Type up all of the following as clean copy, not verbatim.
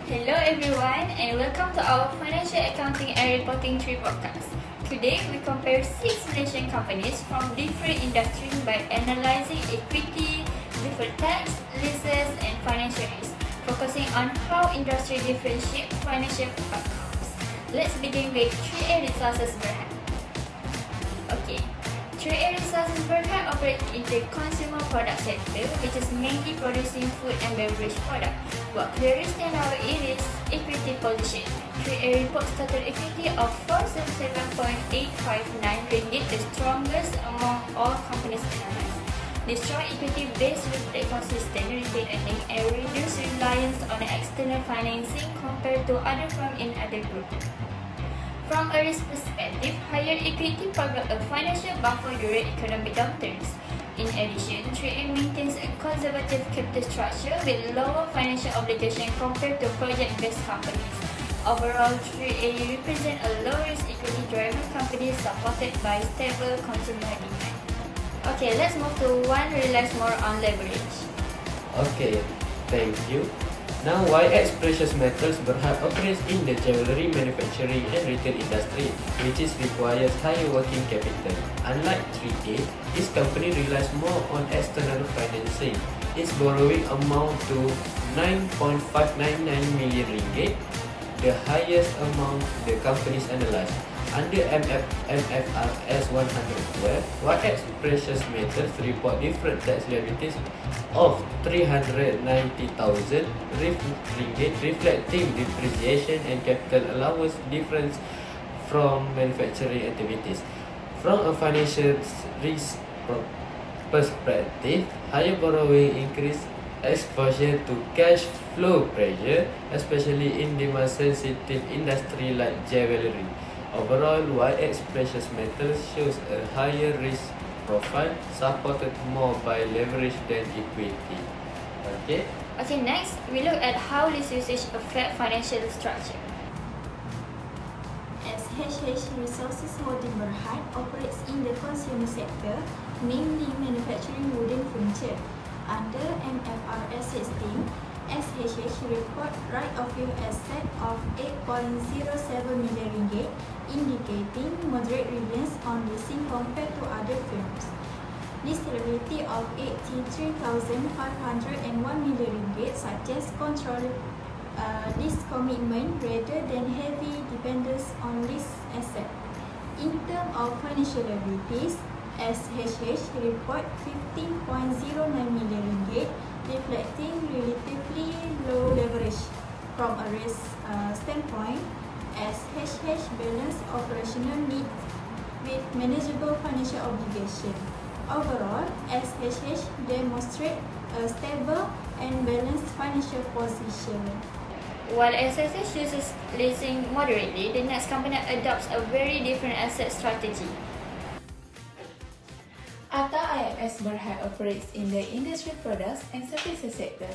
Hello everyone and welcome to our Financial Accounting and Reporting 3 podcast. Today we compare 6 Malaysian companies from different industries by analysing equity, deferred tax, leases and financial risk, focusing on how industry differentiate financial outcomes. Let's begin with 3A Resources Berhad. Okay. 3A Resources Berhad operates in the consumer product sector, which is mainly producing food and beverage products. What clearly stands out is equity position. 3A reports total equity of 477.859 ringgit, the strongest among all companies analyzed. The strong equity base reflects consistent retained earnings and reduced reliance on external financing compared to other firms in other groups. From a risk perspective, higher equity provides a financial buffer during economic downturns. In addition, 3A maintains a conservative capital structure with lower financial obligation compared to project-based companies. Overall, 3A represents a low-risk equity-driven company supported by stable consumer demand. Okay, let's move to one realize more on leverage. Okay, thank you. Now, YX Precious Metals Berhad operates in the jewellery manufacturing and retail industry, which requires higher working capital. Unlike 3A, this company relies more on external financing. Its borrowing amount to 9.599 million ringgit, the highest among the companies analysed. Under MFRS 112, YX Precious Metals report different tax liabilities of 390,000 ringgit, reflecting depreciation and capital allowance difference from manufacturing activities. From a financial risk perspective, higher borrowing increase exposure to cash flow pressure, especially in demand-sensitive industry like jewellery. Overall, YX Precious Metals shows a higher risk profile, supported more by leverage than equity. Okay, Next, we look at how this usage affects financial structure. SHH Resources Holding Berhad operates in the consumer sector, namely manufacturing wooden furniture. Under MFRS 16, SHH report right-of-use asset of 8.07 million ringgit, indicating moderate reliance on leasing compared to other firms. This liability of 83,501 million ringgit suggests control lease commitment rather than heavy dependence on lease asset. In terms of financial liabilities, SHH report 15.09 million ringgit, reflecting relatively low leverage. From a risk standpoint, SHH balance operational needs with manageable financial obligation. Overall, SHH demonstrates a stable and balanced financial position. While SHH uses leasing moderately, the next company adopts a very different asset strategy. Atta IFS Berhad operates in the industry products and services sector.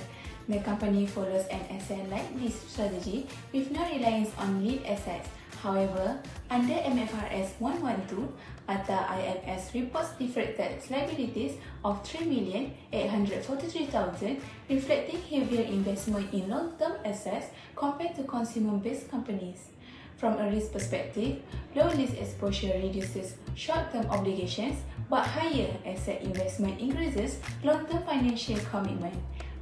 The company follows an asset-light lease strategy with no reliance on lead assets. However, under MFRS 112, Atta IFS reports deferred tax liabilities of 3,843,000, reflecting heavier investment in long-term assets compared to consumer-based companies. From a risk perspective, low lease exposure reduces short-term obligations, but higher asset investment increases long-term financial commitment.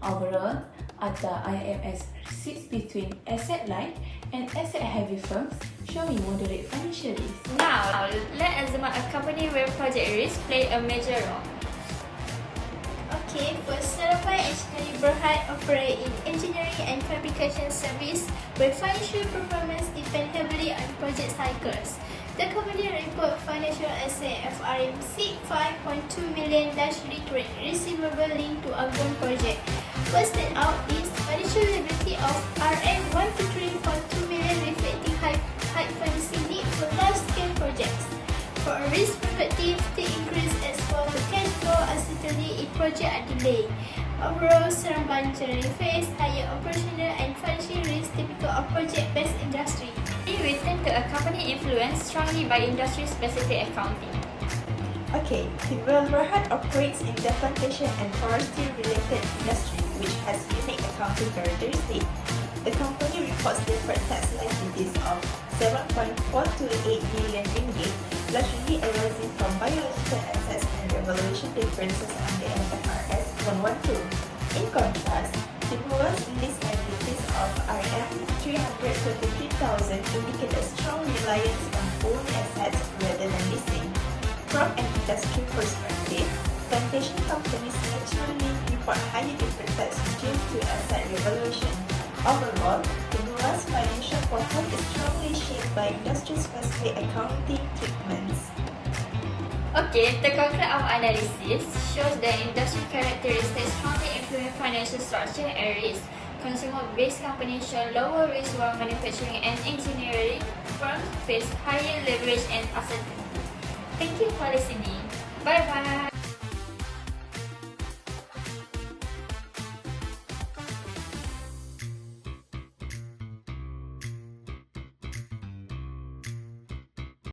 Overall, Atta IFS sits between asset-light and asset-heavy firms, showing moderate financial risk. Now, let's examine a company where project risk play a major role. Okay, first, Certified Engineering Berhad operate in engineering and fabrication service, where financial performance depend heavily on project cycles. The company report financial asset FRM 5.2 million receivable linked to ongoing project. First stand out is financial liability of RM 123.2 million, reflecting high financing need for large-scale projects. For a risk perspective, the increase exposed to cash flow uncertainty if projects are delayed. Overall, Seremban generally face higher operational and financial risk typical of project-based industry. We turn to a company influenced strongly by industry-specific accounting. Okay, Berhad operates in the plantation and forestry-related industry, which has unique accounting characteristics. the company reports deferred tax liabilities of 7.428 billion ringgit, largely arising from biological assets and revaluation differences under IFRS 112. In contrast, Timur's lease liabilities of RM323,000 indicate a strong reliance on own assets rather than leasing. From an industry perspective, plantation companies naturally report higher deferred tax due to asset revaluation. Overall, Timur's financial profile is strongly shaped by industry-specific accounting treatments. Okay, the conclusion of analysis shows that industry characteristics strongly influence financial structure and risk. Consumer-based companies show lower risk while manufacturing and engineering firms face higher leverage and uncertainty. Thank you for listening. Bye bye.